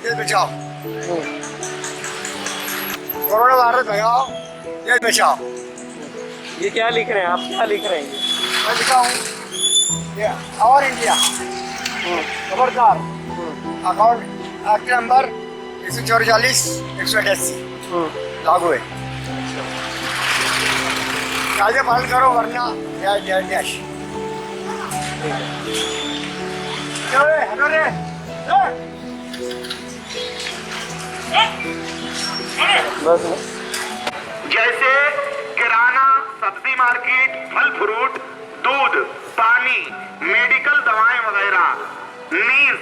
देश बचाओ, corona virus भगाओ, देश बचाओ। ये क्या लिख रहे हैं आप, क्या लिख रहे हैं ये? मैं लिखा हूँ ये और इंडिया खबरदार अकाउंट एक्ट नंबर 144 188 लागू है। कायदे पालन करो वरना डैश। हटो रे बस जैसे किराना, सब्जी मार्केट, फल फ्रूट, दूध, पानी, मेडिकल दवाएं वगैरह नीज